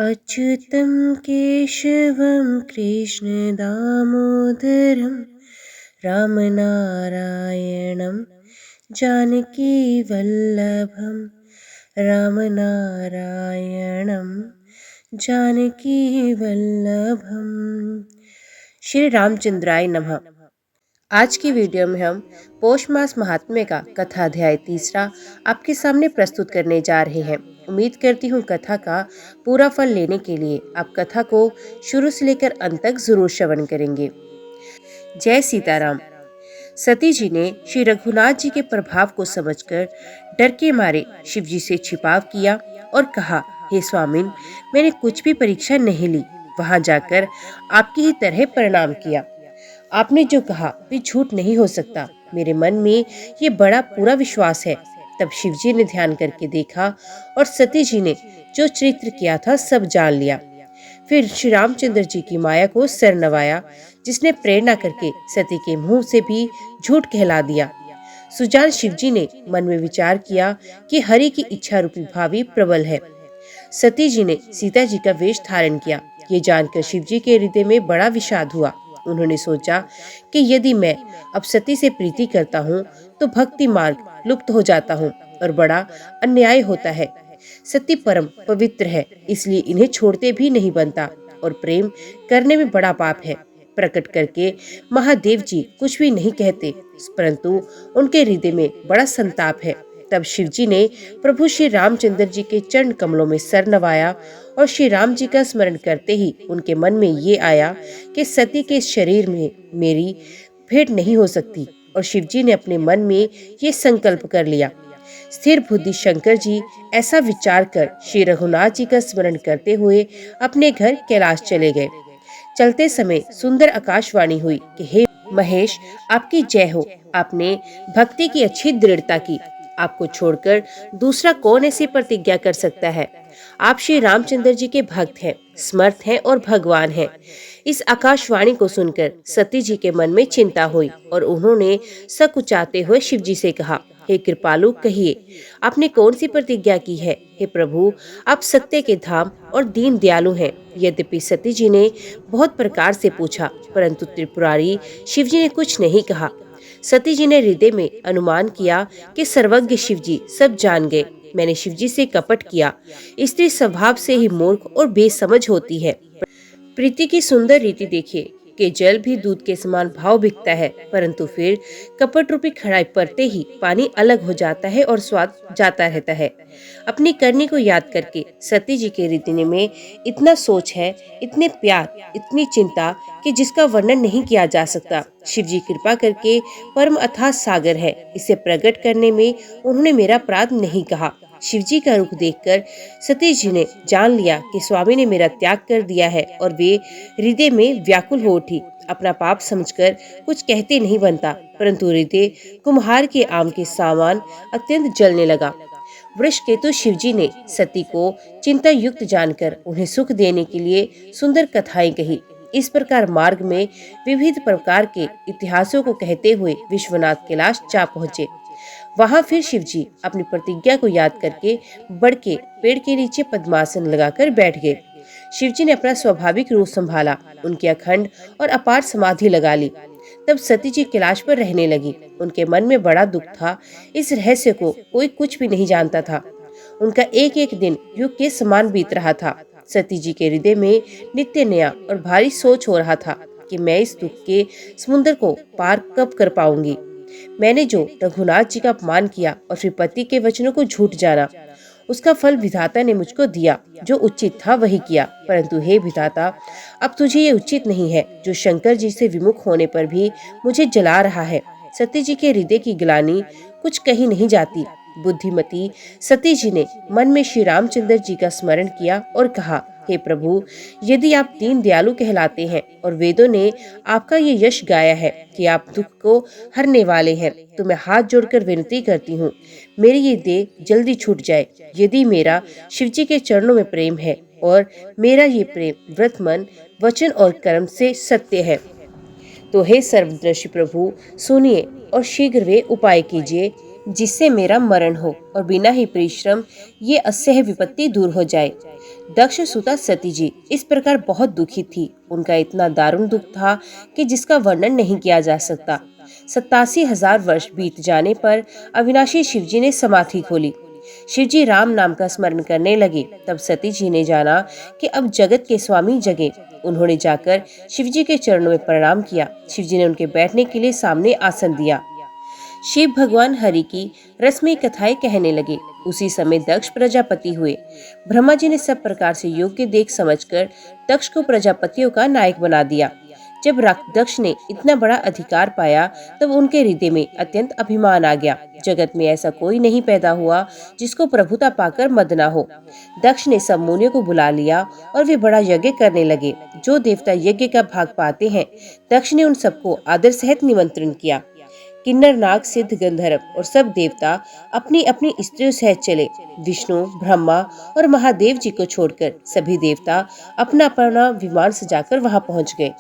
अच्युतं केशवं कृष्णदामोदरं रामनारायणं जानकीवल्लभं रामनारायणं जानकीवल्लभम। श्री रामचंद्राय नमः। आज की वीडियो में हम पौष मास महात्म्य का कथा अध्याय 3 आपके सामने प्रस्तुत करने जा रहे हैं। उम्मीद करती हूँ कथा का पूरा फल लेने के लिए आप कथा को शुरू से लेकर अंत तक जरूर श्रवण करेंगे। जय सीताराम। सती जी ने श्री रघुनाथ जी के प्रभाव को समझकर डर के मारे शिव जी से छिपाव किया और कहा, हे स्वामिन, मैंने कुछ भी परीक्षा नहीं ली, वहां जाकर आपकी ही तरह प्रणाम किया। आपने जो कहा वे झूठ नहीं हो सकता, मेरे मन में ये बड़ा पूरा विश्वास है। तब शिवजी ने ध्यान करके देखा और सती जी ने जो चरित्र किया था सब जान लिया। फिर श्री रामचंद्र जी की माया को सिर नवाया, जिसने प्रेरणा करके सती के मुंह से भी झूठ कहला दिया। सुजान शिवजी ने मन में विचार किया कि हरि की इच्छा रूपी भावी प्रबल है। सती जी ने सीता जी का वेश धारण किया। ये जानकर शिवजी के हृदय में बड़ा विषाद हुआ। उन्होंने सोचा कि यदि मैं अब सती से प्रीति करता हूँ तो भक्ति मार्ग लुप्त हो जाता हूँ और बड़ा अन्याय होता है। सती परम पवित्र है, इसलिए इन्हें छोड़ते भी नहीं बनता और प्रेम करने में बड़ा पाप है। प्रकट करके महादेव जी कुछ भी नहीं कहते, परंतु उनके हृदय में बड़ा संताप है। तब शिवजी ने प्रभु श्री रामचंद्र जी के चरण कमलों में सर नवाया और श्री राम जी का स्मरण करते ही उनके मन में ये आया कि सती के शरीर में मेरी भेंट नहीं हो सकती। और शिवजी ने अपने मन में ये संकल्प कर लिया। स्थिर बुद्धि शंकर जी ऐसा विचार कर श्री रघुनाथ जी का स्मरण करते हुए अपने घर कैलाश चले गए। चलते समय सुंदर आकाशवाणी हुई कि हे महेश, आपकी जय हो। आपने भक्ति की अच्छी दृढ़ता की। आपको छोड़कर दूसरा कौन ऐसी प्रतिज्ञा कर सकता है। आप श्री रामचंद्र जी के भक्त हैं, समर्थ हैं और भगवान हैं। इस आकाशवाणी को सुनकर सती जी के मन में चिंता हुई और उन्होंने सकुचाते हुए शिव जी से कहा, हे कृपालु, कहिए आपने कौन सी प्रतिज्ञा की है। हे प्रभु, आप सत्य के धाम और दीन दयालु हैं। यद्यपि सती जी ने बहुत प्रकार से पूछा, परंतु त्रिपुरारी शिव जी ने कुछ नहीं कहा। सती जी ने हृदय में अनुमान किया कि सर्वज्ञ शिव जी सब जान गए। मैंने शिव जी से कपट किया। स्त्री स्वभाव से ही मूर्ख और बेसमझ होती है। प्रीति की सुंदर रीति देखिए कि जल भी दूध के समान भाव बिकता है, परंतु फिर कपट रूपी खड़ाई पड़ते ही पानी अलग हो जाता है और स्वाद जाता रहता है। अपनी करनी को याद करके सती जी के हृदय में इतना सोच है, इतने प्यार, इतनी चिंता कि जिसका वर्णन नहीं किया जा सकता। शिव जी कृपा करके परम अथाह सागर है, इसे प्रकट करने में उन्होंने मेरा अपराध नहीं कहा। शिव जी का रूप देखकर सती जी ने जान लिया कि स्वामी ने मेरा त्याग कर दिया है और वे हृदय में व्याकुल हो उठी। अपना पाप समझकर कुछ कहते नहीं बनता, परंतु हृदय कुम्हार के आम के सामान अत्यंत जलने लगा। वृषकेतु शिव जी ने सती को चिंता युक्त जानकर उन्हें सुख देने के लिए सुंदर कथाएं कही। इस प्रकार मार्ग में विविध प्रकार के इतिहासों को कहते हुए विश्वनाथ कैलाश जा पहुँचे। वहां फिर शिव जी अपनी प्रतिज्ञा को याद करके बढ़ के पेड़ के नीचे पद्मासन लगाकर बैठ गए। शिव जी ने अपना स्वाभाविक रूप संभाला, उनकी अखंड और अपार समाधि लगा ली। तब सती जी कैलाश पर रहने लगी। उनके मन में बड़ा दुख था। इस रहस्य को कोई कुछ भी नहीं जानता था। उनका एक एक दिन युग के समान बीत रहा था। सती जी के हृदय में नित्य नया और भारी सोच हो रहा था कि मैं इस दुख के समुद्र को पार कब कर पाऊंगी। मैंने जो रघुनाथ जी का अपमान किया और फिर पति के वचनों को झूठ जाना, उसका फल विधाता ने मुझको दिया। जो उचित था वही किया, परंतु हे विधाता, अब तुझे ये उचित नहीं है जो शंकर जी से विमुख होने पर भी मुझे जला रहा है। सती जी के हृदय की ग्लानि कुछ कही नहीं जाती। बुद्धिमती सती जी ने मन में श्री रामचंद्र जी का स्मरण किया और कहा, हे प्रभु, यदि आप दीन दयालु कहलाते हैं और वेदों ने आपका ये यश गाया है कि आप दुख को हरने वाले हैं, तो मैं हाथ जोड़कर विनती करती हूँ, मेरी ये देह जल्दी छूट जाए। यदि मेरा शिवजी के चरणों में प्रेम है और मेरा ये प्रेम व्रत, मन, वचन और कर्म से सत्य है, तो हे सर्वदर्शी प्रभु, सुनिए और शीघ्र वे उपाय कीजिए जिससे मेरा मरण हो और बिना ही परिश्रम ये असह्य विपत्ति दूर हो जाए। दक्ष सुता सती जी इस प्रकार बहुत दुखी थी। उनका इतना दारुण दुख था कि जिसका वर्णन नहीं किया जा सकता। 87,000 वर्ष बीत जाने पर अविनाशी शिवजी ने समाधि खोली। शिवजी राम नाम का स्मरण करने लगे। तब सती जी ने जाना कि अब जगत के स्वामी जगे। उन्होंने जाकर शिवजी के चरणों में प्रणाम किया। शिवजी ने उनके बैठने के लिए सामने आसन दिया। शिव भगवान हरि की रसमयी कथाएं कहने लगे। उसी समय दक्ष प्रजापति हुए। ब्रह्मा जी ने सब प्रकार से योग्य देख समझकर दक्ष को प्रजापतियों का नायक बना दिया। जब दक्ष ने इतना बड़ा अधिकार पाया तब उनके हृदय में अत्यंत अभिमान आ गया। जगत में ऐसा कोई नहीं पैदा हुआ जिसको प्रभुता पाकर मद ना हो। दक्ष ने सब मुनियों को बुला लिया और वे बड़ा यज्ञ करने लगे। जो देवता यज्ञ का भाग पाते हैं, दक्ष ने उन सबको आदर सहित निमंत्रण किया। किन्नर, नाग, सिद्ध, गंधर्व और सब देवता अपनी अपनी स्त्रियों सहित चले। विष्णु, ब्रह्मा और महादेव जी को छोड़कर सभी देवता अपना अपना विमान सजाकर वहां पहुंच गए।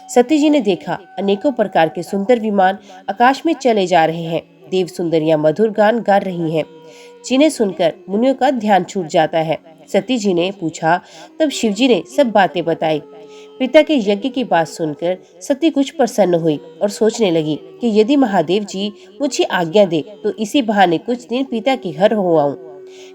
सती जी ने देखा अनेकों प्रकार के सुंदर विमान आकाश में चले जा रहे हैं। देव सुंदरियां मधुर गान गा रही हैं, जिन्हें सुनकर मुनियों का ध्यान छूट जाता है। सती जी ने पूछा, तब शिवजी ने सब बातें बताई। पिता के यज्ञ की बात सुनकर सती कुछ प्रसन्न हुई और सोचने लगी कि यदि महादेव जी मुझे आज्ञा दे तो इसी बहाने कुछ दिन पिता के घर हो आऊं,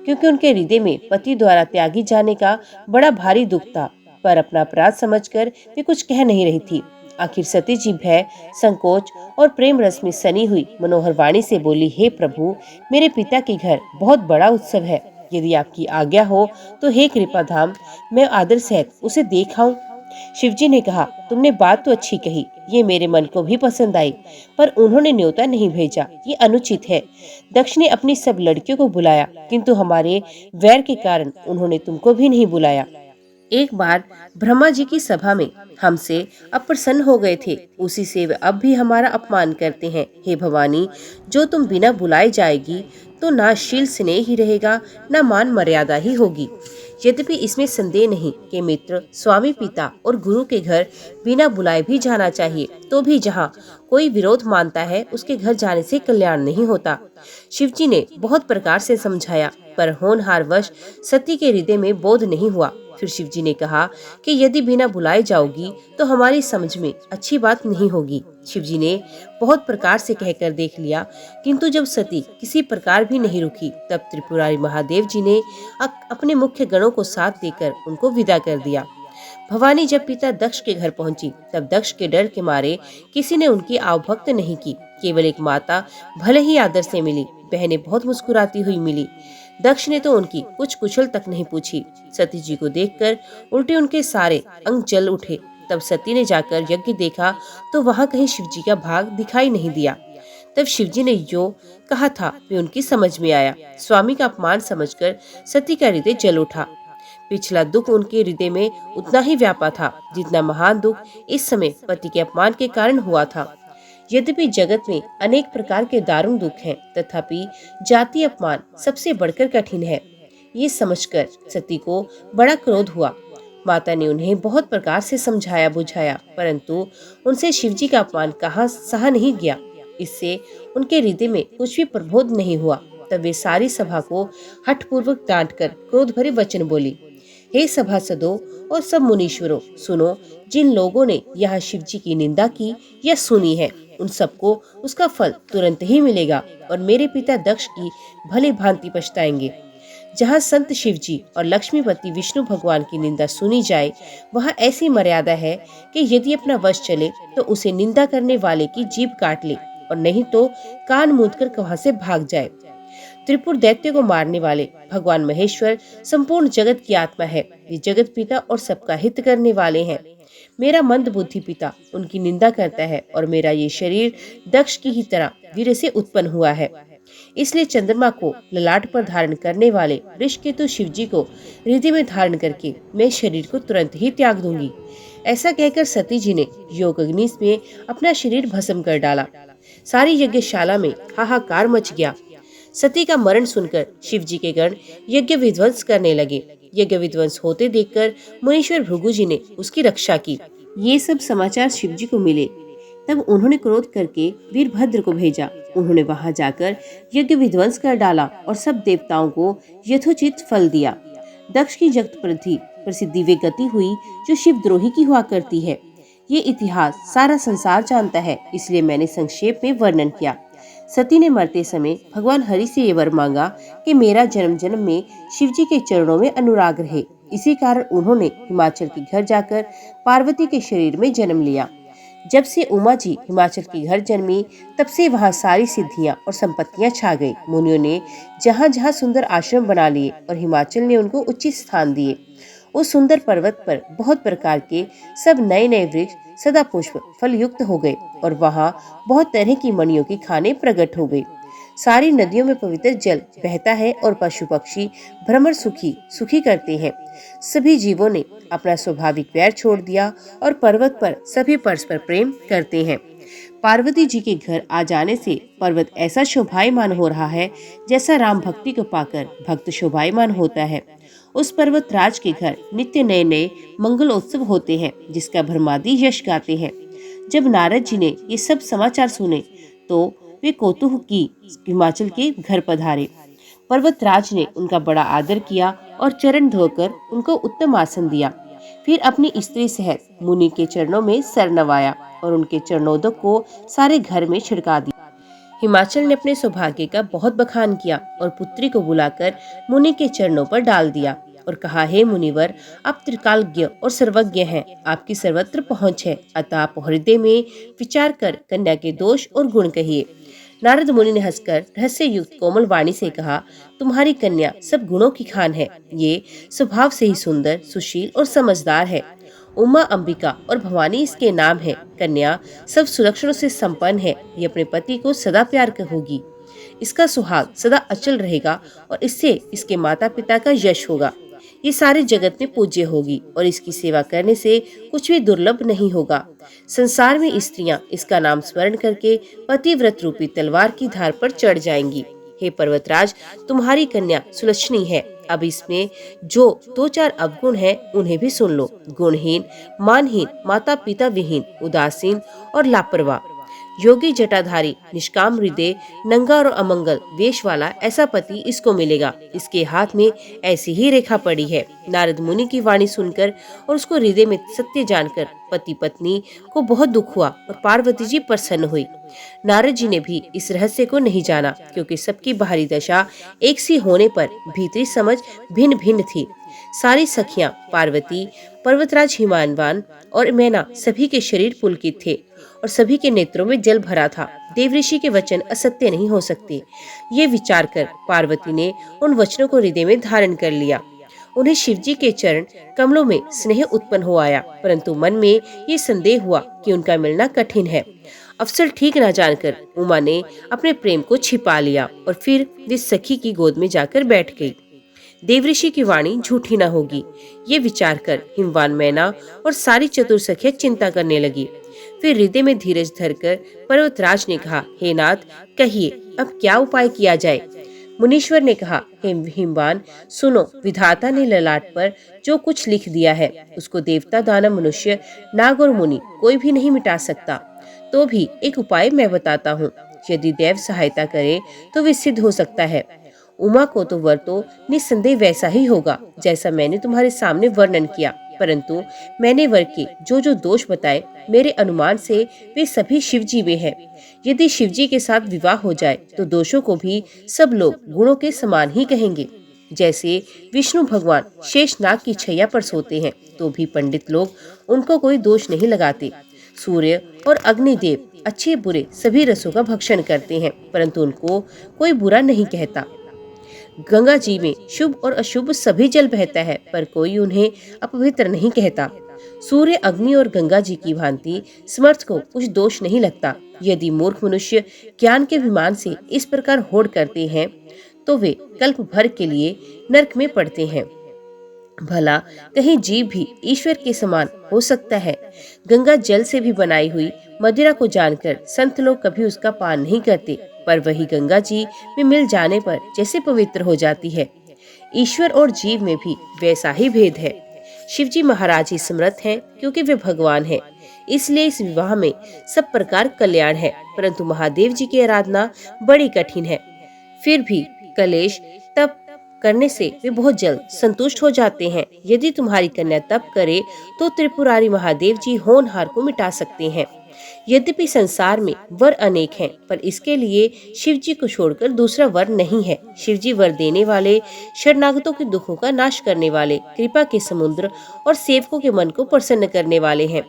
क्योंकि उनके हृदय में पति द्वारा त्यागी जाने का बड़ा भारी दुख था। पर अपना अपराध समझकर वे कुछ कह नहीं रही थी। आखिर सती जी भय, संकोच और प्रेम रस में सनी हुई मनोहर वाणी से बोली, हे प्रभु, मेरे पिता के घर बहुत बड़ा उत्सव है। यदि आपकी आज्ञा हो तो हे कृपा धाम, मैं आदर सहित उसे देख आऊं। शिवजी ने कहा, तुमने बात तो अच्छी कही, ये मेरे मन को भी पसंद आई, पर उन्होंने न्योता नहीं भेजा, ये अनुचित है। दक्ष ने अपनी सब लड़कियों को बुलाया, किंतु हमारे वैर के कारण उन्होंने तुमको भी नहीं बुलाया। एक बार ब्रह्मा जी की सभा में हमसे अप्रसन्न हो गए थे, उसी से वे अब भी हमारा अपमान करते हैं। हे भवानी, जो तुम बिना बुलाए जाएगी तो ना शील स्नेह ही रहेगा, ना मान मर्यादा ही होगी। यद्यपि इसमें संदेह नहीं कि मित्र, स्वामी, पिता और गुरु के घर बिना बुलाए भी जाना चाहिए, तो भी जहाँ कोई विरोध मानता है उसके घर जाने से कल्याण नहीं होता। शिवजी ने बहुत प्रकार से समझाया, पर होनहार वश सती के हृदय में बोध नहीं हुआ। फिर शिवजी ने कहा कि यदि बिना बुलाए जाओगी तो हमारी समझ में अच्छी बात नहीं होगी। शिवजी ने बहुत प्रकार से कहकर देख लिया, किंतु जब सती किसी प्रकार भी नहीं रुकी, तब त्रिपुरारी महादेव जी ने अपने मुख्य गणों को साथ देकर उनको विदा कर दिया। भवानी जब पिता दक्ष के घर पहुंची, तब दक्ष के डर के मारे किसी ने उनकी आवभक्त नहीं की। केवल एक माता भले ही आदर से मिली, बहनें बहुत मुस्कुराती हुई मिली। दक्ष ने तो उनकी कुछ कुशल तक नहीं पूछी। सती जी को देखकर उल्टे उनके सारे अंग जल उठे। तब सती ने जाकर यज्ञ देखा तो वहां कहीं शिवजी का भाग दिखाई नहीं दिया। तब शिवजी ने जो कहा था वे उनकी समझ में आया। स्वामी का अपमान समझकर सती का हृदय जल उठा। पिछला दुख उनके हृदय में उतना ही व्यापा था जितना महान दुख इस समय पति के अपमान के कारण हुआ था। यद्यपि जगत में अनेक प्रकार के दारुण दुख हैं, तथापि जाति अपमान सबसे बढ़कर कठिन है। ये समझकर सती को बड़ा क्रोध हुआ। माता ने उन्हें बहुत प्रकार से समझाया बुझाया, परंतु उनसे शिवजी का अपमान कहाँ सहा नहीं गया। इससे उनके हृदय में कुछ भी प्रबोध नहीं हुआ। तब वे सारी सभा को हठपूर्वक डांटकर क्रोध भरे वचन बोली, हे सभासदों और सब मुनीश्वरों, सुनो, जिन लोगों ने यहाँ शिवजी की निंदा की या सुनी है, उन सबको उसका फल तुरंत ही मिलेगा और मेरे पिता दक्ष की भली भांति पछताएंगे। जहाँ संत शिवजी और लक्ष्मीपति विष्णु भगवान की निंदा सुनी जाए, वहाँ ऐसी मर्यादा है कि यदि अपना वश चले तो उसे निंदा करने वाले की जीभ काट ले, और नहीं तो कान मूंदकर वहाँ से भाग जाए। त्रिपुर दैत्य को मारने वाले भगवान महेश्वर संपूर्ण जगत की आत्मा है। ये जगत पिता और सबका हित करने वाले हैं। मेरा मंद बुद्धि पिता उनकी निंदा करता है और मेरा ये शरीर दक्ष की ही तरह वीर से उत्पन्न हुआ है। इसलिए चंद्रमा को ललाट पर धारण करने वाले वृषकेतु शिवजी को हृदय में धारण करके मैं शरीर को तुरंत ही त्याग दूंगी। ऐसा कहकर सती जी ने योग अग्नि में अपना शरीर भस्म कर डाला। सारी यज्ञशाला में हाहाकार मच गया। सती का मरण सुनकर शिवजी के गण यज्ञ विध्वंस करने लगे। यज्ञ विध्वंस होते देखकर मुनीश्वर भृगु जी ने उसकी रक्षा की। ये सब समाचार शिवजी को मिले। तब उन्होंने क्रोध करके वीरभद्र को भेजा। उन्होंने वहां जाकर यज्ञ विध्वंस कर डाला और सब देवताओं को यथोचित फल दिया। दक्ष की जगत प्रसिद्धि वे गति हुई जो शिवद्रोही की हुआ करती है। ये इतिहास सारा संसार जानता है, इसलिए मैंने संक्षेप में वर्णन किया। सती ने मरते समय भगवान हरि से ये वर मांगा कि मेरा जन्म जन्म में शिव जी के चरणों में अनुराग रहे। इसी कारण उन्होंने हिमाचल के घर जाकर पार्वती के शरीर में जन्म लिया। जब से उमा जी हिमाचल के घर जन्मी, तब से वहाँ सारी सिद्धियां और संपत्तियां छा गई। मुनियों ने जहाँ जहाँ सुंदर आश्रम बना लिए और हिमाचल ने उनको उचित स्थान दिए। उस सुंदर पर्वत पर बहुत प्रकार के सब नए नए वृक्ष सदा पुष्प फल युक्त हो गए और वहाँ बहुत तरह की मणियों की खाने प्रकट हो गई। सारी नदियों में पवित्र जल बहता है और पशु पक्षी भ्रमर सुखी करते हैं। सभी जीवों ने अपना स्वाभाविक वैर छोड़ दिया और पर्वत पर सभी परस्पर प्रेम करते हैं। पार्वती जी के घर आ जाने से पर्वत ऐसा शोभायमान हो रहा है जैसा राम भक्ति को पाकर भक्त शोभायमान होता है। उस पर्वत राज के घर नित्य नए नए मंगलोत्सव होते हैं, जिसका भ्रमादि यश गाते हैं। जब नारद जी ने ये सब समाचार सुने तो वे कौतूहल की हिमाचल के घर पधारे। पर्वतराज ने उनका बड़ा आदर किया और चरण धोकर उनको उत्तम आसन दिया। फिर अपनी स्त्री सहित मुनि के चरणों में सर नवाया और उनके चरणोदक को सारे घर में छिड़का दिया। हिमाचल ने अपने सौभाग्य का बहुत बखान किया और पुत्री को बुलाकर मुनि के चरणों पर डाल दिया और कहा, हे मुनिवर, आप त्रिकालज्ञ और सर्वज्ञ हैं, आपकी सर्वत्र पहुँच है, अतः आप हृदय में विचार कर कन्या के दोष और गुण कहिए। नारद मुनि ने हंसकर रहस्य युक्त कोमल वाणी से कहा, तुम्हारी कन्या सब गुणों की खान है। ये स्वभाव से ही सुंदर, सुशील और समझदार है। उमा, अंबिका और भवानी इसके नाम है। कन्या सब सुलक्षणों से संपन्न है। ये अपने पति को सदा प्यार होगी। इसका सुहाग सदा अचल रहेगा और इससे इसके माता पिता का यश होगा। ये सारे जगत में पूज्य होगी और इसकी सेवा करने से कुछ भी दुर्लभ नहीं होगा। संसार में स्त्रियां इसका नाम स्मरण करके पतिव्रत रूपी तलवार की धार पर चढ़ जाएंगी। हे पर्वतराज, तुम्हारी कन्या सुलक्षणी है। अब इसमें जो दो चार अवगुण है उन्हें भी सुन लो। गुणहीन, मानहीन, माता पिता विहीन, उदासीन और लापरवाह, योगी जटाधारी, निष्काम हृदय, नंगा और अमंगल वेश वाला ऐसा पति इसको मिलेगा। इसके हाथ में ऐसी ही रेखा पड़ी है। नारद मुनि की वाणी सुनकर और उसको हृदय में सत्य जानकर पति पत्नी को बहुत दुख हुआ और पार्वती जी प्रसन्न हुई। नारद जी ने भी इस रहस्य को नहीं जाना, क्योंकि सबकी बाहरी दशा एक सी होने पर भीतरी समझ भिन्न भिन्न थी। सारी सखियां पार्वती, पर्वतराज हिमानवान और मैना सभी के शरीर पुलकित थे और सभी के नेत्रों में जल भरा था। देवऋषि के वचन असत्य नहीं हो सकते। ये विचार कर पार्वती ने उन वचनों को हृदय में धारण कर लिया। उन्हें शिवजी के चरण कमलों में स्नेह उत्पन्न हो आया, परंतु मन में ये संदेह हुआ कि उनका मिलना कठिन है। अवसर ठीक न जानकर उमा ने अपने प्रेम को छिपा लिया और फिर वे सखी की गोद में जाकर बैठ गई। देवऋषि की वाणी झूठी न होगी, ये विचार कर हिमवान मैना और सारी चतुर सखियां चिंता करने लगी। फिर हृदय में धीरज धरकर पर्वतराज ने कहा, हे नाथ, कहिए अब क्या उपाय किया जाए। मुनीश्वर ने कहा, हे हिमवान, सुनो, विधाता ने ललाट पर जो कुछ लिख दिया है उसको देवता, दानव, मनुष्य, नाग और मुनि कोई भी नहीं मिटा सकता। तो भी एक उपाय मैं बताता हूँ। यदि देव सहायता करे तो वे सिद्ध हो सकता है। उमा को तो वर तो निस्संदेह वैसा ही होगा जैसा मैंने तुम्हारे सामने वर्णन किया, परंतु मैंने वर के जो जो दोष बताए, मेरे अनुमान से वे सभी शिवजी में हैं। यदि शिवजी के साथ विवाह हो जाए तो दोषों को भी सब लोग गुणों के समान ही कहेंगे। जैसे विष्णु भगवान शेषनाग की छैया पर सोते हैं तो भी पंडित लोग उनको कोई दोष नहीं लगाते। सूर्य और अग्निदेव अच्छे बुरे सभी रसों का भक्षण करते हैं, परंतु उनको कोई बुरा नहीं कहता। गंगा जी में शुभ और अशुभ सभी जल बहता है, पर कोई उन्हें अपवित्र नहीं कहता। सूर्य, अग्नि और गंगा जी की भांति समर्थ को कुछ दोष नहीं लगता। यदि मूर्ख मनुष्य ज्ञान के अभिमान से इस प्रकार होड़ करते हैं तो वे कल्प भर के लिए नरक में पड़ते हैं। भला कहीं जीव भी ईश्वर के समान हो सकता है। गंगा जल से भी बनाई हुई मदिरा को जानकर संत लोग कभी उसका पान नहीं करते, पर वही गंगा जी में मिल जाने पर जैसे पवित्र हो जाती है। ईश्वर और जीव में भी वैसा ही भेद है। शिवजी महाराज ही समर्थ हैं, क्योंकि वे भगवान हैं। इसलिए इस विवाह में सब प्रकार कल्याण है, परंतु महादेव जी की आराधना बड़ी कठिन है। फिर भी कलेश, तप, करने से वे बहुत जल्द संतुष्ट हो जाते हैं। यदि तुम्हारी कन्या तप करे तो त्रिपुरारी महादेव जी होनहार को मिटा सकते हैं। यद्यपि संसार में वर अनेक हैं, पर इसके लिए शिव जी को छोड़कर दूसरा वर नहीं है। शिव जी वर देने वाले, शरणागतों के दुखों का नाश करने वाले, कृपा के समुद्र और सेवकों के मन को प्रसन्न करने वाले हैं।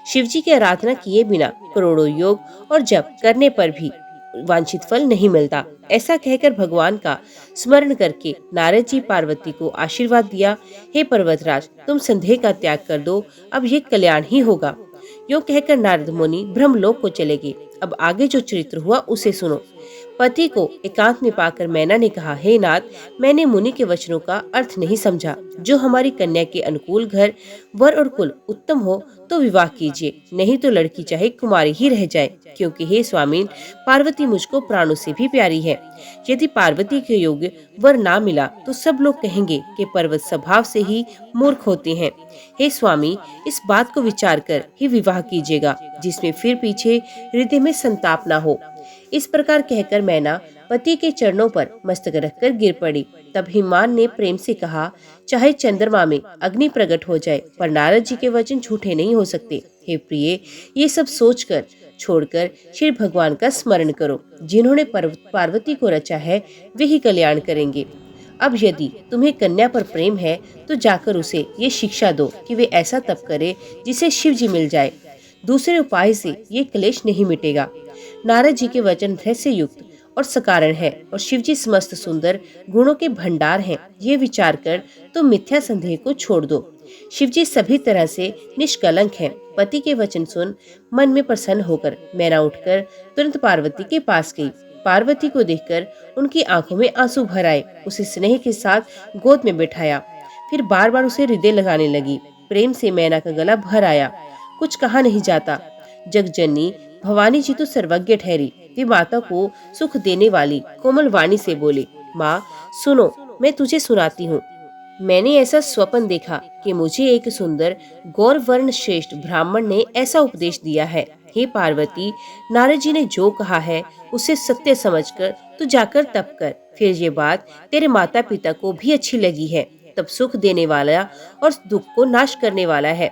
शिव जी की आराधना किए बिना करोड़ों योग और जप करने पर भी वांछित फल नहीं मिलता। ऐसा कहकर भगवान का स्मरण करके नारद जी पार्वती को आशीर्वाद दिया, हे पर्वतराज, तुम संदेह का त्याग कर दो, अब ये कल्याण ही होगा। यूं कहकर नारद मुनि ब्रह्मलोक को चले गए। अब आगे जो चरित्र हुआ उसे सुनो। पति को एकांत में पाकर मैना ने कहा, हे नाथ, मैंने मुनि के वचनों का अर्थ नहीं समझा। जो हमारी कन्या के अनुकूल घर, वर और कुल उत्तम हो तो विवाह कीजिए, नहीं तो लड़की चाहे कुमारी ही रह जाए, क्योंकि हे स्वामी, पार्वती मुझको प्राणों से भी प्यारी है। यदि पार्वती के योग्य वर ना मिला तो सब लोग कहेंगे कि पर्वत स्वभाव से ही मूर्ख होते हैं। हे स्वामी, इस बात को विचार कर ही विवाह कीजिएगा, जिसमें फिर पीछे हृदय में संताप ना हो। इस प्रकार कहकर मैना पति के चरणों पर मस्तक रखकर गिर पड़ी। तब हिमान ने प्रेम से कहा, चाहे चंद्रमा में अग्नि प्रकट हो जाए, पर नारद जी के वचन झूठे नहीं हो सकते। हे प्रिय, ये सब सोचकर छोड़कर श्री भगवान का स्मरण करो। जिन्होंने पार्वती को रचा है वे ही कल्याण करेंगे। अब यदि तुम्हें कन्या पर प्रेम है तो जाकर उसे ये शिक्षा दो कि वे ऐसा तप करे जिसे शिव जी मिल जाए। दूसरे उपाय से ये क्लेश नहीं मिटेगा। नारद जी के वचन रहस्य युक्त और सकारण है और शिव जी समस्त सुंदर गुणों के भंडार हैं। ये विचार कर तो मिथ्या संदेह को छोड़ दो। शिव जी सभी तरह से निष्कलंक हैं। पति के वचन सुन मन में प्रसन्न होकर मैना उठकर तुरंत पार्वती के पास गई। पार्वती को देखकर उनकी आंखों में आंसू भर आए। उसे स्नेह के साथ गोद में बिठाया, फिर बार बार उसे हृदय लगाने लगी। प्रेम से मैना का गला भर आया। कुछ कहा नहीं जाता। जगजननी भवानी जी तो सर्वज्ञ ठहरी। वे माता को सुख देने वाली कोमल वाणी से बोले, माँ सुनो, मैं तुझे सुनाती हूँ। मैंने ऐसा स्वप्न देखा कि मुझे एक सुंदर गौर वर्ण श्रेष्ठ ब्राह्मण ने ऐसा उपदेश दिया है। हे पार्वती, नारद जी ने जो कहा है उसे सत्य समझकर तू जाकर तप कर। फिर ये बात तेरे माता पिता को भी अच्छी लगी है। तब सुख देने वाला और दुख को नाश करने वाला है।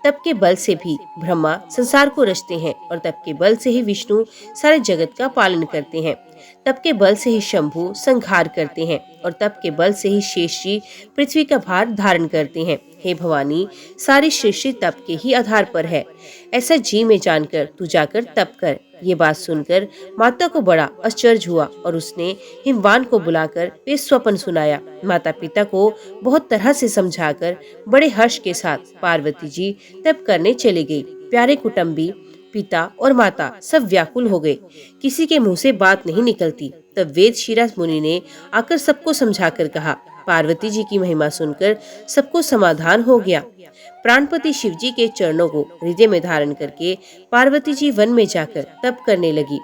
तप के बल से भी ब्रह्मा संसार को रचते हैं और तप के बल से ही विष्णु सारे जगत का पालन करते हैं। तप के बल से ही शंभु संहार करते हैं और तप के बल से ही शेष जी पृथ्वी का भार धारण करते हैं। हे भवानी, सारी सृष्टि तप के ही आधार पर है। ऐसा जी में जानकर तू जाकर तप कर। ये बात सुनकर माता को बड़ा आश्चर्य हुआ और उसने हिमवान को बुलाकर वे स्वप्न सुनाया। माता पिता को बहुत तरह से समझाकर बड़े हर्ष के साथ पार्वती जी तप करने चली गई। प्यारे कुटुंबी, पिता और माता सब व्याकुल हो गए। किसी के मुंह से बात नहीं निकलती। तब वेद शिराज मुनि ने आकर सबको समझाकर कहा। पार्वती जी की महिमा सुनकर सबको समाधान हो गया। प्राणपति शिव जी के चरणों को हृदय में धारण करके पार्वती जी वन में जाकर तप करने लगी।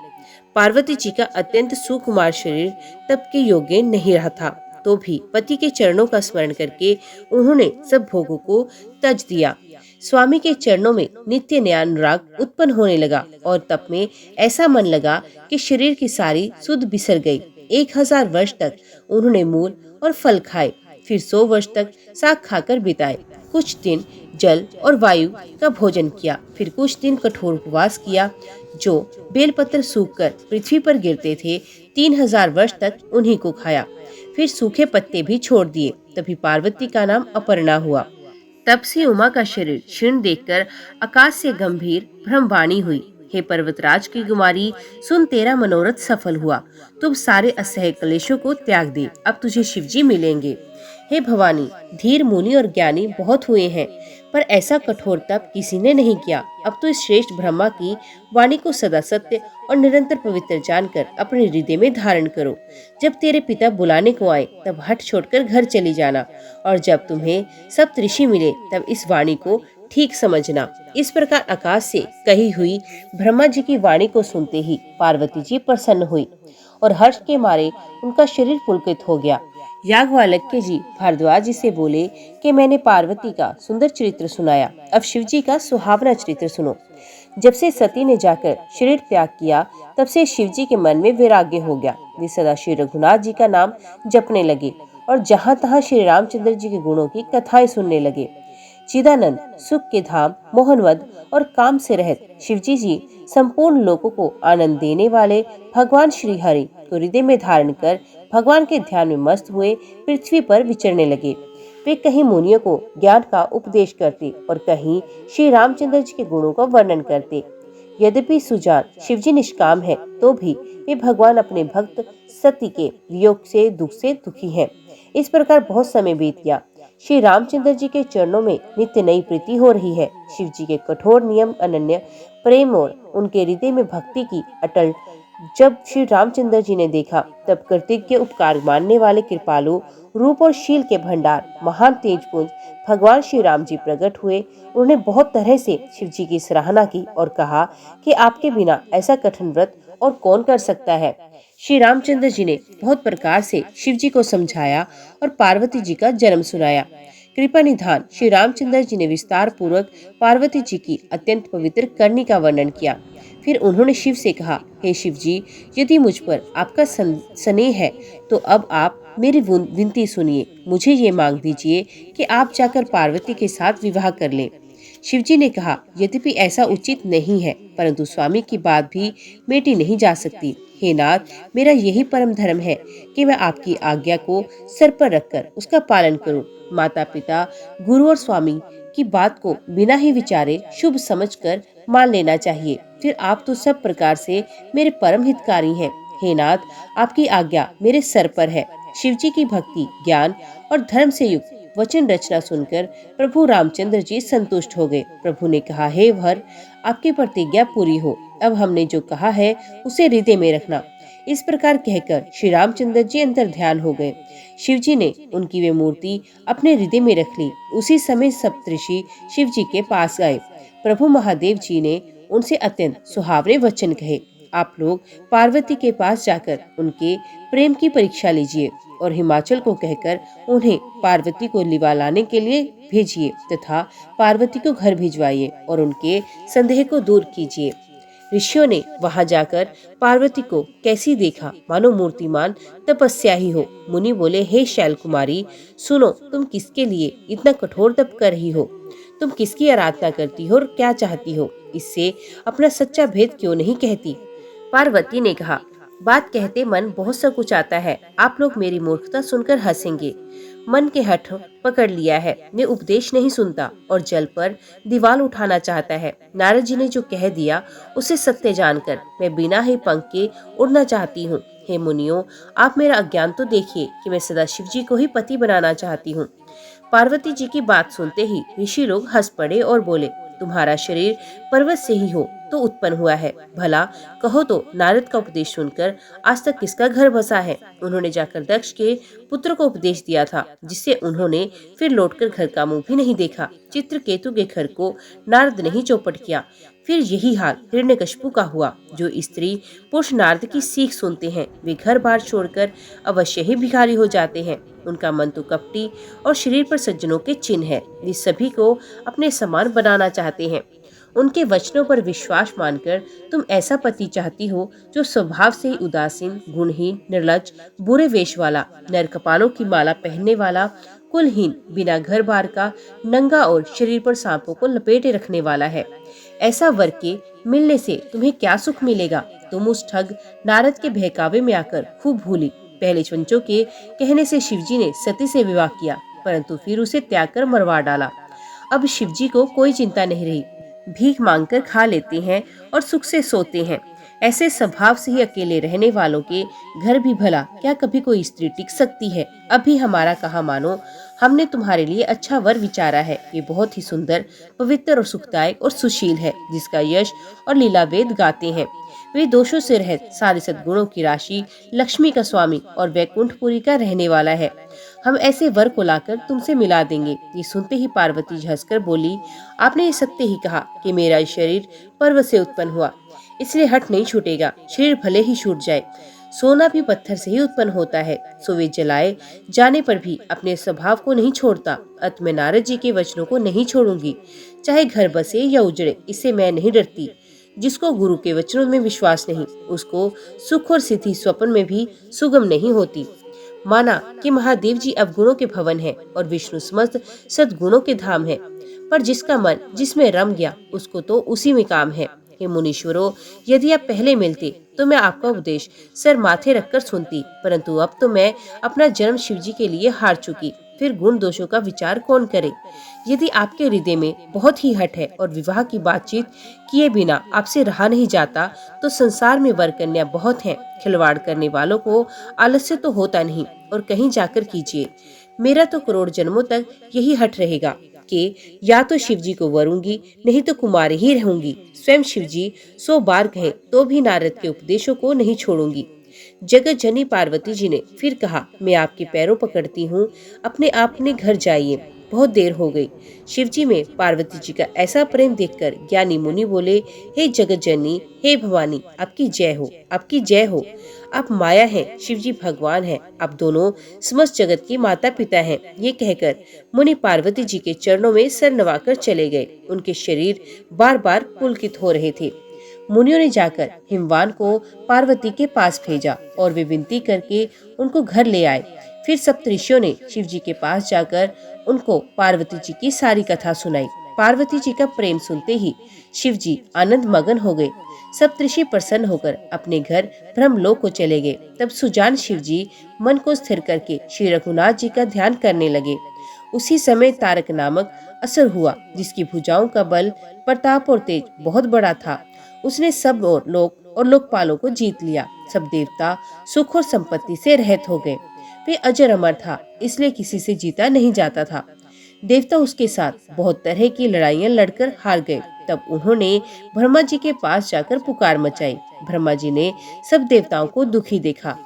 पार्वती जी का अत्यंत सुकुमार शरीर तप के योग्य नहीं रहा था, तो भी पति के चरणों का स्मरण करके उन्होंने सब भोगों को त्यज दिया। स्वामी के चरणों में नित्य नया अनुराग उत्पन्न होने लगा और तप में ऐसा मन लगा कि शरीर की सारी सुध बिसर गई। 1000 वर्ष तक उन्होंने मूल और फल खाए, फिर 100 वर्ष तक साग खाकर बिताए। कुछ दिन जल और वायु का भोजन किया, फिर कुछ दिन कठोर उपवास किया। जो बेलपत्र सूखकर पृथ्वी पर गिरते थे, 3000 वर्ष तक उन्हीं को खाया। फिर सूखे पत्ते भी छोड़ दिए। तभी पार्वती का नाम अपर्णा हुआ। तब से उमा का शरीर क्षीण देखकर आकाश से गंभीर ब्रह्मवाणी हुई। हे पर्वतराज की कुमारी, सुन, तेरा मनोरथ सफल हुआ। तुम सारे असह्य क्लेशों को त्याग दे, अब तुझे शिवजी मिलेंगे। हे भवानी, धीर मुनि और ज्ञानी बहुत हुए हैं, पर ऐसा कठोर तप किसी ने नहीं किया। अब तो इस श्रेष्ठ ब्रह्मा की वाणी को सदा सत्य और निरंतर पवित्र जानकर अपने हृदय में धारण करो। जब तेरे पिता बुलाने को आए तब हट छोड़कर घर चली जाना, और जब तुम्हें सप्तऋषि मिले तब इस वाणी को ठीक समझना। इस प्रकार आकाश से कही हुई ब्रह्मा जी की वाणी को सुनते ही पार्वती जी प्रसन्न हुई और हर्ष के मारे उनका शरीर पुलकित हो गया। याज्ञवल्क्य जी भारद्वाज जी से बोले कि मैंने पार्वती का सुंदर चरित्र सुनाया, अब शिव जी का सुहावना चरित्र सुनो। जब से सती ने जाकर शरीर त्याग किया, तब से शिव जी के मन में वैराग्य हो गया। वे सदा श्री रघुनाथ जी का नाम जपने लगे और जहाँ तहाँ श्री रामचंद्र जी के गुणों की कथाएं सुनने लगे। चिदानंद, सुख के धाम, मोहनवद और काम से रहित शिवजी जी संपूर्ण लोगों को आनंद देने वाले भगवान श्री हरि को हृदय में धारण कर भगवान के ध्यान में मस्त हुए पृथ्वी पर विचरने लगे। वे कहीं मुनियों को ज्ञान का उपदेश करते और कहीं श्री रामचंद्र जी के गुणों का वर्णन करते। यद्यपि सुजान शिवजी निष्काम है, तो भी वे भगवान अपने भक्त सती के वियोग से दुखी हैं। इस प्रकार बहुत समय बीत गया। श्री रामचंद्र जी के चरणों में नित्य नई प्रीति हो रही है। शिव जी के कठोर नियम, अनन्य प्रेम और उनके हृदय में भक्ति की अटल जब श्री रामचंद्र जी ने देखा, तब कृतज्ञ उपकार मानने वाले कृपालु रूप और शील के भंडार महान तेजपुंज भगवान श्री राम जी प्रकट हुए। उन्होंने बहुत तरह से शिव जी की सराहना की और कहा कि आपके बिना ऐसा कठिन व्रत और कौन कर सकता है। श्री रामचंद्र जी ने बहुत प्रकार से शिव जी को समझाया और पार्वती जी का जन्म सुनाया। कृपा निधान श्री रामचंद्र जी ने विस्तार पूर्वक पार्वती जी की अत्यंत पवित्र करनी का वर्णन किया। फिर उन्होंने शिव से कहा, हे शिव जी, यदि मुझ पर आपका स्नेह है तो अब आप मेरी विनती सुनिए। मुझे ये मांग दीजिए कि आप जाकर पार्वती के साथ विवाह कर लें। शिवजी ने कहा, यद्यपि ऐसा उचित नहीं है, परंतु स्वामी की बात भी मेटी नहीं जा सकती। हे नाथ, मेरा यही परम धर्म है कि मैं आपकी आज्ञा को सर पर रखकर उसका पालन करूं। माता पिता, गुरु और स्वामी की बात को बिना ही विचारे शुभ समझकर मान लेना चाहिए। फिर आप तो सब प्रकार से मेरे परम हितकारी हैं। हे नाथ, आपकी आज्ञा मेरे सर पर है। शिवजी की भक्ति, ज्ञान और धर्म से युक्त वचन रचना सुनकर प्रभु रामचंद्र जी संतुष्ट हो गए। प्रभु ने कहा, हे वर, आपकी प्रतिज्ञा पूरी हो। अब हमने जो कहा है उसे हृदय में रखना। इस प्रकार कहकर श्री रामचंद्र जी अंतर ध्यान हो गए। शिवजी ने उनकी वे मूर्ति अपने हृदय में रख ली। उसी समय सप्तऋषि शिव जी के पास आए। प्रभु महादेव जी ने उनसे अत्यंत सुहावरे वचन कहे। आप लोग पार्वती के पास जाकर उनके प्रेम की परीक्षा लीजिए और हिमाचल को कहकर उन्हें पार्वती को लिवा लाने के लिए भेजिए तथा पार्वती को घर भिजवाइए और उनके संदेह को दूर कीजिए। ऋषियों ने वहां जाकर पार्वती को कैसी देखा, मानो मूर्तिमान तपस्या ही हो। मुनि बोले, हे शैल कुमारी, सुनो, तुम किसके लिए इतना कठोर तप कर रही हो? तुम किसकी आराधना करती हो और क्या चाहती हो? इससे अपना सच्चा भेद क्यों नहीं कहती? पार्वती ने कहा, बात कहते मन बहुत सा कुछ आता है। आप लोग मेरी मूर्खता सुनकर हंसेंगे। मन के हठ पकड़ लिया है, मैं उपदेश नहीं सुनता और जल पर दीवार उठाना चाहता है। नारद जी ने जो कह दिया उसे सत्य जानकर मैं बिना ही पंख के उड़ना चाहती हूँ। हे मुनियों, आप मेरा अज्ञान तो देखिए कि मैं सदा शिव जी को ही पति बनाना चाहती हूँ। पार्वती जी की बात सुनते ही ऋषि लोग हंस पड़े और बोले, तुम्हारा शरीर पर्वत से ही हो तो उत्पन्न हुआ है। भला कहो तो नारद का उपदेश सुनकर आज तक किसका घर बसा है? उन्होंने जाकर दक्ष के पुत्र को उपदेश दिया था, जिससे उन्होंने फिर लौटकर घर का मुंह भी नहीं देखा। चित्रकेतु के घर को नारद ने ही चौपट किया। फिर यही हाल हिरण्यकशिपु का हुआ। जो स्त्री पुरुष नारद की सीख सुनते हैं, वे घर बार छोड़कर अवश्य ही भिखारी हो जाते हैं। उनका मन तो कपटी और शरीर पर सज्जनों के चिन्ह है। वे सभी को अपने समान बनाना चाहते हैं। उनके वचनों पर विश्वास मानकर तुम ऐसा पति चाहती हो जो स्वभाव से ही उदासीन, गुणहीन, निर्लज्ज, बुरे वेश वाला, नर कपालों की माला पहनने वाला, कुलहीन, बिना घर बार का, नंगा और शरीर पर सांपों को लपेटे रखने वाला है। ऐसा वर के मिलने से तुम्हें क्या सुख मिलेगा? तुम उस ठग नारद के बहकावे में आकर खूब भूली। पहले पंचों के कहने से शिवजी ने सती से विवाह किया, परंतु फिर उसे त्याग कर मरवा डाला। अब शिवजी को कोई चिंता नहीं रही। भीख मांगकर खा लेते हैं और सुख से सोते हैं। ऐसे स्वभाव से ही अकेले रहने वालों के घर भी भला क्या कभी कोई स्त्री टिक सकती है? अभी हमारा कहा मानो, हमने तुम्हारे लिए अच्छा वर विचारा है। ये बहुत ही सुंदर, पवित्र और सुखदायक और सुशील है, जिसका यश और लीला वेद गाते हैं। वे दोषों से रहित, सारे सद्गुणों की राशि, लक्ष्मी का स्वामी और वैकुंठपुरी का रहने वाला है। हम ऐसे वर को लाकर तुमसे मिला देंगे। ये सुनते ही पार्वती जी हंसकर बोली, आपने ये सत्य ही कहा कि मेरा शरीर पर्वत से उत्पन्न हुआ, इसलिए हट नहीं छूटेगा। शरीर भले ही छूट जाए, सोना भी पत्थर से ही उत्पन्न होता है। सो वे जलाए जाने पर भी अपने स्वभाव को नहीं छोड़ता। अत मैं नारद जी के वचनों को नहीं छोड़ूंगी, चाहे घर बसे या उजड़े, इससे मैं नहीं डरती। जिसको गुरु के वचनों में विश्वास नहीं, उसको सुख और सिद्धि स्वप्न में भी सुगम नहीं होती। माना कि महादेव जी अवगुणों के भवन है और विष्णु समस्त सद्गुणों के धाम है, पर जिसका मन जिसमें रम गया उसको तो उसी में काम है। हे मुनीश्वरों, यदि आप पहले मिलते तो मैं आपका उपदेश सर माथे रखकर सुनती, परंतु अब तो मैं अपना जन्म शिव जी के लिए हार चुकी, फिर गुण दोषों का विचार कौन करे। यदि आपके हृदय में बहुत ही हट है और विवाह की बातचीत किए बिना आपसे रहा नहीं जाता, तो संसार में वर कन्या बहुत हैं। खिलवाड़ करने वालों को आलस्य तो होता नहीं, और कहीं जाकर कीजिए। मेरा तो करोड़ जन्मों तक यही हट रहेगा कि या तो शिव जी को वरूंगी, नहीं तो कुमारी ही रहूंगी। स्वयं शिव जी 100 बार कहे तो भी नारद के उपदेशों को नहीं छोड़ूंगी। जगत जननी पार्वती जी ने फिर कहा, मैं आपके पैरों पकड़ती हूँ, अपने घर जाइए, बहुत देर हो गई। शिव जी में पार्वती जी का ऐसा प्रेम देखकर ज्ञानी मुनि बोले, हे जगत जननी, हे भवानी, आपकी जय हो, आपकी जय हो। आप माया हैं, शिव जी भगवान हैं, आप दोनों समस्त जगत की माता पिता हैं। ये कहकर मुनि पार्वती जी के चरणों में सर नवाकर चले गए। उनके शरीर बार बार पुलकित हो रहे थे। मुनियों ने जाकर हिमवान को पार्वती के पास भेजा और वे विनती करके उनको घर ले आए। फिर सप्तऋषियों ने शिव जी के पास जाकर उनको पार्वती जी की सारी कथा सुनाई। पार्वती जी का प्रेम सुनते ही शिव जी आनंद मगन हो गए। सप्तऋषि प्रसन्न होकर अपने घर ब्रह्मलोक को चले गए। तब सुजान शिव जी मन को स्थिर करके श्री रघुनाथ जी का ध्यान करने लगे। उसी समय तारक नामक असुर हुआ, जिसकी भुजाओं का बल, प्रताप और तेज बहुत बड़ा था। उसने सब लोक और लोकपालों को जीत लिया। सब देवता सुख और संपत्ति से रहित हो गए। वे अजर अमर था, इसलिए किसी से जीता नहीं जाता था। देवता उसके साथ बहुत तरह की लड़ाइयां लड़कर हार गए। तब उन्होंने ब्रह्मा जी के पास जाकर पुकार मचाई। ब्रह्मा जी ने सब देवताओं को दुखी देखा।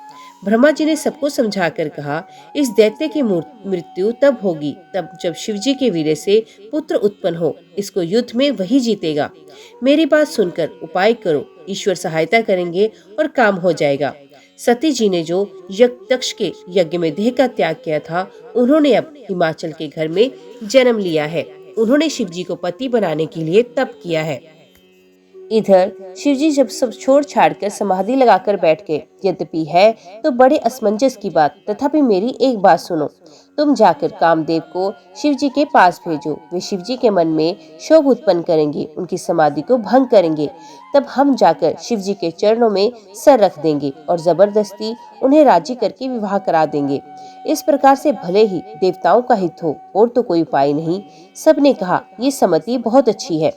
ब्रह्मा जी ने सबको समझाकर कहा, इस दैत्य की मृत्यु तब होगी जब शिव जी के वीर्य से पुत्र उत्पन्न हो। इसको युद्ध में वही जीतेगा। मेरी बात सुनकर उपाय करो, ईश्वर सहायता करेंगे और काम हो जाएगा। सती जी ने जो दक्ष के यज्ञ में देह का त्याग किया था, उन्होंने अब हिमाचल के घर में जन्म लिया है। उन्होंने शिव जी को पति बनाने के लिए तप किया है। इधर शिवजी जब सब छोड़ छाड़कर समाधि लगाकर बैठ गए। यद्यपि है तो बड़े असमंजस की बात, तथापि मेरी एक बात सुनो। तुम जाकर कामदेव को शिवजी के पास भेजो। वे शिवजी के मन में क्षोभ उत्पन्न करेंगे, उनकी समाधि को भंग करेंगे। तब हम जाकर शिवजी के चरणों में सर रख देंगे और जबरदस्ती उन्हें राजी करके विवाह करा देंगे। इस प्रकार से भले ही देवताओं का हित हो, और तो कोई उपाय नहीं। सबने कहा, ये सम्मति बहुत अच्छी है।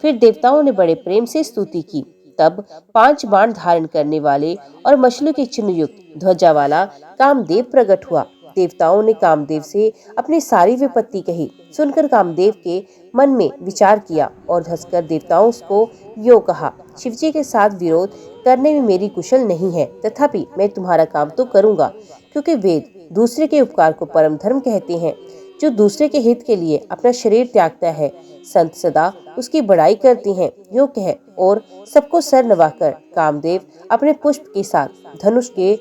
फिर देवताओं ने बड़े प्रेम से स्तुति की। तब 5 बाण धारण करने वाले और मछली के चिन्ह युक्त ध्वजा वाला कामदेव प्रकट हुआ। देवताओं ने कामदेव से अपनी सारी विपत्ति कही। सुनकर कामदेव के मन में विचार किया और धंसकर देवताओं को यो कहा, शिवजी के साथ विरोध करने में मेरी कुशल नहीं है, तथापि मैं तुम्हारा काम तो करूंगा, क्योंकि वेद दूसरे के उपकार को परम धर्म कहते हैं। जो दूसरे के हित के लिए अपना शरीर त्यागता है, संत सदा उसकी बड़ाई करती हैं। यो कह और सबको सर नवाकर कामदेव अपने पुष्प के साथ धनुष के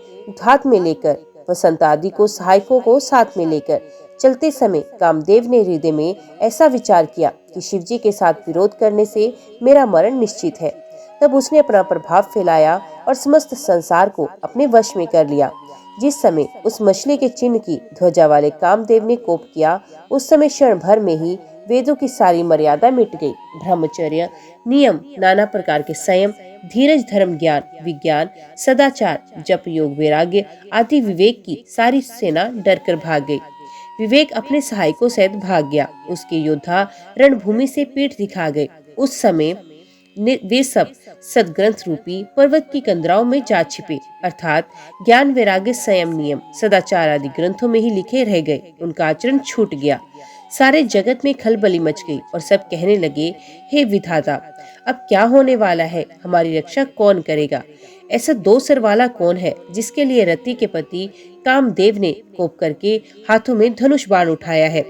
हाथ में लेकर वसंत आदि को सहायकों को साथ में लेकर चलते समय कामदेव ने हृदय में ऐसा विचार किया कि शिवजी के साथ विरोध करने से मेरा मरण निश्चित है। तब उसने अपना प्रभाव फैलाया और समस्त संसार को अपने वश में कर लिया। जिस समय उस मछली के चिन्ह की ध्वजा वाले कामदेव ने कोप किया, उस समय क्षण भर में ही वेदों की सारी मर्यादा मिट गई। ब्रह्मचर्य, नियम, नाना प्रकार के संयम, धीरज, धर्म, ज्ञान, विज्ञान, सदाचार, जप, योग, वैराग्य आदि विवेक की सारी सेना डरकर भाग गई। विवेक अपने सहायकों सहित भाग गया। उसके योद्धा रणभूमि से पीठ दिखा गए। उस समय वे सब सदग्रंथ रूपी पर्वत की कंदराओं में जा छिपे, अर्थात ज्ञान, वैराग्य, संयम, नियम, सदाचार आदि ग्रंथों में ही लिखे रह गए। उनका आचरण छूट गया। सारे जगत में खलबली मच गई और सब कहने लगे, हे विधाता, अब क्या होने वाला है? हमारी रक्षा कौन करेगा? ऐसा 2 सर वाला कौन है जिसके लिए रति के पति कामदेव ने कोप करके हाथों में धनुष बाण उठाया है?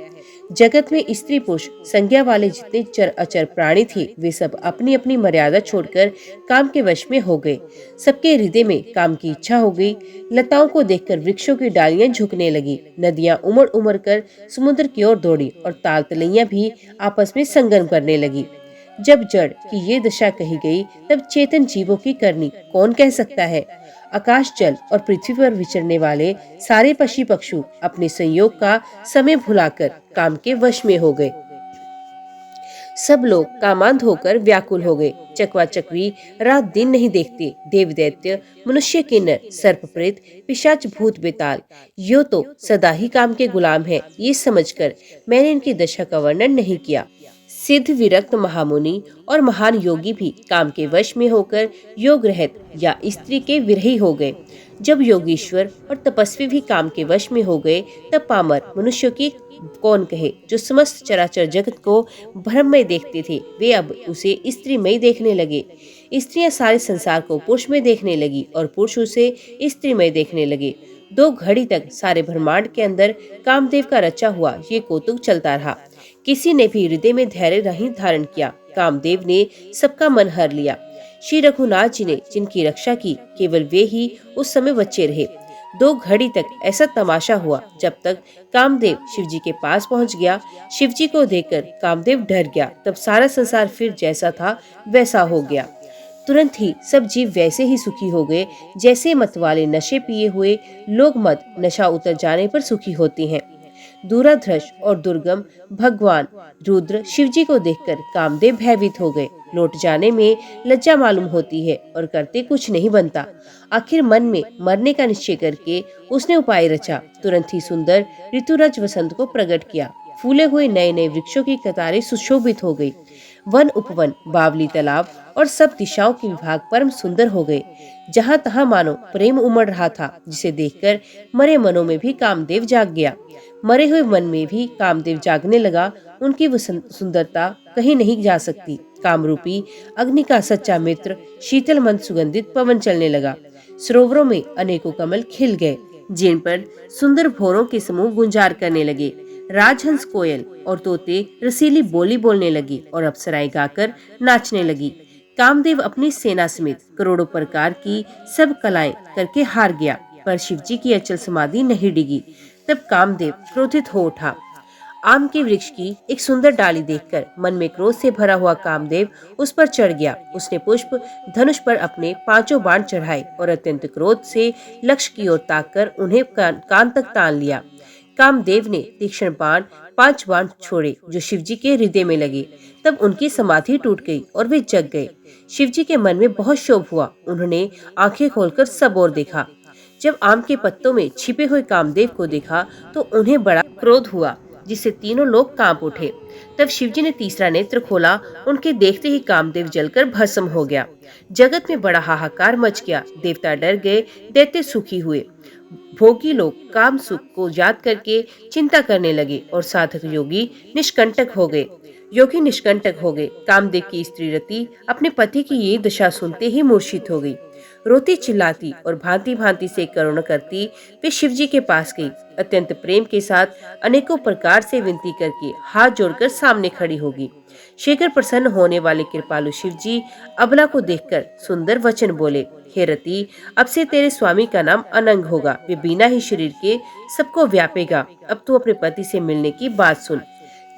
जगत में स्त्री पुरुष संज्ञा वाले जितने चर अचर प्राणी थे, वे सब अपनी अपनी मर्यादा छोड़कर काम के वश में हो गए। सबके हृदय में काम की इच्छा हो गई। लताओं को देखकर वृक्षों की डालियां झुकने लगी। नदियां उमड़ उमड़ कर समुद्र की ओर दौड़ी और ताल तलैया भी आपस में संगम करने लगी। जब जड़ की ये दशा कही गई, तब चेतन जीवों की करनी कौन कह सकता है? आकाश जल और पृथ्वी पर विचरने वाले सारे पक्षी पक्षु अपने संयोग का समय भुलाकर काम के वश में हो गए। सब लोग कामांध होकर व्याकुल हो गए। चकवा चकवी रात दिन नहीं देखते। देव दैत्य, मनुष्य किन्नर, सर्प प्रेत, पिशाच भूत बेताल, यो तो सदा ही काम के गुलाम है। ये समझकर मैंने इनकी दशा का वर्णन नहीं किया। सिद्ध विरक्त महामुनि और महान योगी भी काम के वश में होकर योग रहित या स्त्री के विरही हो गए। जब योगीश्वर और तपस्वी भी काम के वश में हो गए, तब पामर मनुष्यों की कौन कहे, जो समस्त चराचर जगत को भ्रम में देखते थे, वे अब उसे स्त्री में देखने लगे। स्त्रियां सारे संसार को पुरुष में देखने लगी और पुरुष उसे स्त्री में देखने लगे। 2 घड़ी तक सारे ब्रह्मांड के अंदर कामदेव का रचा हुआ ये कौतुक चलता रहा। किसी ने भी हृदय में धैर्य नहीं धारण किया। कामदेव ने सबका मन हर लिया। श्री रघुनाथ जी ने जिनकी रक्षा की, केवल वे ही उस समय बच्चे रहे। 2 घड़ी तक ऐसा तमाशा हुआ जब तक कामदेव शिवजी के पास पहुंच गया। शिवजी को देखकर कामदेव डर गया। तब सारा संसार फिर जैसा था वैसा हो गया। तुरंत ही सब जीव वैसे ही सुखी हो गए जैसे मत वाले नशे पिए हुए लोग मत नशा उतर जाने पर सुखी होते हैं। दूराधृष और दुर्गम भगवान रुद्र शिवजी को देखकर कामदेव भयभीत हो गए। लौट जाने में लज्जा मालूम होती है और करते कुछ नहीं बनता। आखिर मन में मरने का निश्चय करके उसने उपाय रचा। तुरंत ही सुंदर ऋतुराज वसंत को प्रकट किया। फूले हुए नए नए वृक्षों की कतारें सुशोभित हो गई। वन उपवन, बावली तालाब और सब दिशाओं के विभाग परम सुंदर हो गए। जहाँ तहाँ मानो प्रेम उमड़ रहा था, जिसे देखकर मरे मनों में भी कामदेव जाग गया। मरे हुए मन में भी कामदेव जागने लगा। उनकी वो सुंदरता कहीं नहीं जा सकती। कामरूपी अग्नि का सच्चा मित्र शीतल मंद सुगंधित पवन चलने लगा। सरोवरों में अनेकों कमल खिल गए, जिन पर सुंदर भौरों के समूह गुंजार करने लगे। राजहंस, कोयल और तोते रसीली बोली बोलने लगी और अप्सराएं गाकर नाचने लगी। कामदेव अपनी सेना समेत करोड़ों प्रकार की सब कलाएं करके हार गया, पर शिवजी की अचल समाधि नहीं डिगी। तब कामदेव क्रोधित हो उठा। आम के वृक्ष की एक सुंदर डाली देखकर मन में क्रोध से भरा हुआ कामदेव उस पर चढ़ गया। उसने पुष्प धनुष पर अपने 5 बाण चढ़ाए और अत्यंत क्रोध से लक्ष्य की ओर ताककर उन्हें कान तक तान लिया। कामदेव ने तीक्ष्ण बाण 5 बाण छोड़े जो शिवजी के हृदय में लगे। तब उनकी समाधि टूट गई और वे जग गए। शिवजी के मन में बहुत क्षोभ हुआ। उन्होंने आंखें खोलकर सब ओर देखा। जब आम के पत्तों में छिपे हुए कामदेव को देखा तो उन्हें बड़ा क्रोध हुआ, जिससे तीनों लोग कांप उठे। तब शिवजी ने तीसरा नेत्र खोला। उनके देखते ही कामदेव जलकर भस्म हो गया। जगत में बड़ा हाहाकार मच गया। देवता डर गए, दैत्य सुखी हुए। भोगी लोग काम सुख को याद करके चिंता करने लगे और साधक योगी निष्कंटक हो गए। कामदेव की स्त्री रति अपने पति की ये दशा सुनते ही मूर्छित हो गई। रोती चिल्लाती और भांति भांति से करुणा करती वे शिवजी के पास गई। अत्यंत प्रेम के साथ अनेकों प्रकार से विनती करके हाथ जोड़कर सामने खड़ी होगी। शीघ्र प्रसन्न होने वाले कृपालु शिवजी अबला को देखकर सुंदर वचन बोले, हे रति, अब से तेरे स्वामी का नाम अनंग होगा। वे बिना ही शरीर के सबको व्यापेगा। अब तू अपने पति से मिलने की बात सुन।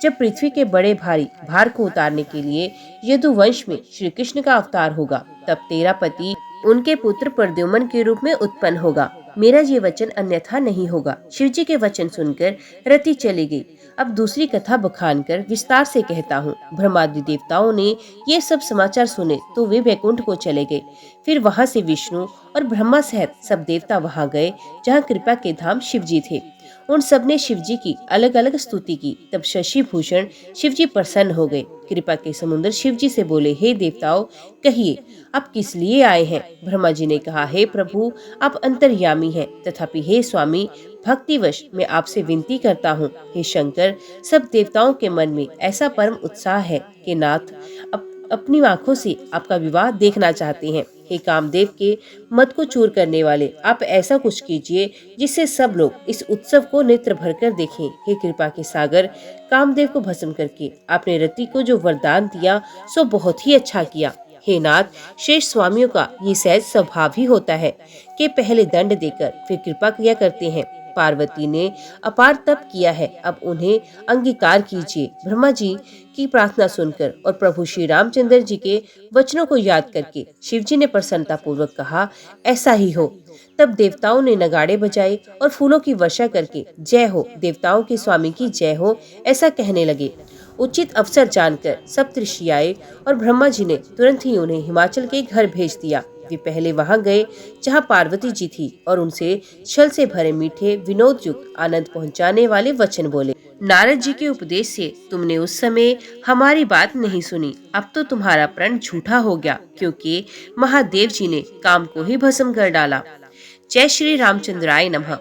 जब पृथ्वी के बड़े भारी भार को उतारने के लिए यदुवंश में श्री कृष्ण का अवतार होगा, तब तेरा पति उनके पुत्र प्रद्युम्न के रूप में उत्पन्न होगा। मेरा ये वचन अन्यथा नहीं होगा। शिवजी के वचन सुनकर रति चली गई। अब दूसरी कथा बखान कर विस्तार से कहता हूँ। ब्रह्मादि देवताओं ने ये सब समाचार सुने तो वे वैकुंठ को चले गए। फिर वहाँ से विष्णु और ब्रह्मा सहित सब देवता वहाँ गए जहाँ कृपा के धाम शिवजी थे। उन सब ने शिवजी की अलग अलग स्तुति की। तब शशि भूषण शिवजी प्रसन्न हो गए। कृपा के समुद्र शिवजी से बोले, हे देवताओं, कहिए आप किस लिए आए हैं? ब्रह्मा जी ने कहा, हे प्रभु, आप अंतर्यामी हैं, तथापि हे स्वामी, भक्तिवश मैं आपसे विनती करता हूँ। हे शंकर, सब देवताओं के मन में ऐसा परम उत्साह है कि नाथ अपनी आंखों से आपका विवाह देखना चाहते हैं। हे कामदेव के मत को चूर करने वाले, आप ऐसा कुछ कीजिए जिससे सब लोग इस उत्सव को नेत्र भर कर देखें। हे कृपा के सागर, कामदेव को भस्म करके आपने रति को जो वरदान दिया सो बहुत ही अच्छा किया। हे नाथ, शेष स्वामियों का ये सहज स्वभाव ही होता है कि पहले दंड देकर फिर कृपा किया करते हैं, पार्वती ने अपार तप किया है, अब उन्हें अंगीकार कीजिए। ब्रह्मा जी की प्रार्थना सुनकर और प्रभु श्री रामचंद्र जी के वचनों को याद करके शिव जी ने प्रसन्नता पूर्वक कहा, ऐसा ही हो। तब देवताओं ने नगाड़े बजाए और फूलों की वर्षा करके जय हो, देवताओं के स्वामी की जय हो, ऐसा कहने लगे। उचित अवसर जानकर सप्तऋषि आए और ब्रह्मा जी ने तुरंत ही उन्हें हिमाचल के घर भेज दिया। वे पहले वहां गए जहां पार्वती जी थी और उनसे छल से भरे मीठे विनोद युक्त आनंद पहुंचाने वाले वचन बोले। नारद जी के उपदेश से तुमने उस समय हमारी बात नहीं सुनी, अब तो तुम्हारा प्रण झूठा हो गया, क्योंकि महादेव जी ने काम को ही भस्म कर डाला। जय श्री रामचंद्राय नमः।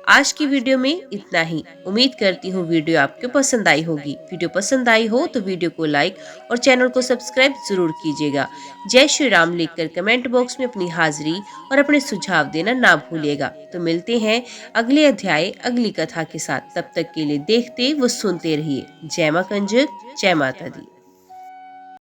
आज की वीडियो में इतना ही। उम्मीद करती हूँ वीडियो आपको पसंद आई होगी। वीडियो पसंद आई हो तो वीडियो को लाइक और चैनल को सब्सक्राइब जरूर कीजिएगा। जय श्री राम लिखकर कमेंट बॉक्स में अपनी हाजिरी और अपने सुझाव देना ना भूलिएगा। तो मिलते हैं अगले अध्याय अगली कथा के साथ। तब तक के लिए देखते व सुनते रहिए। जय मां कंजक, जय माता दी।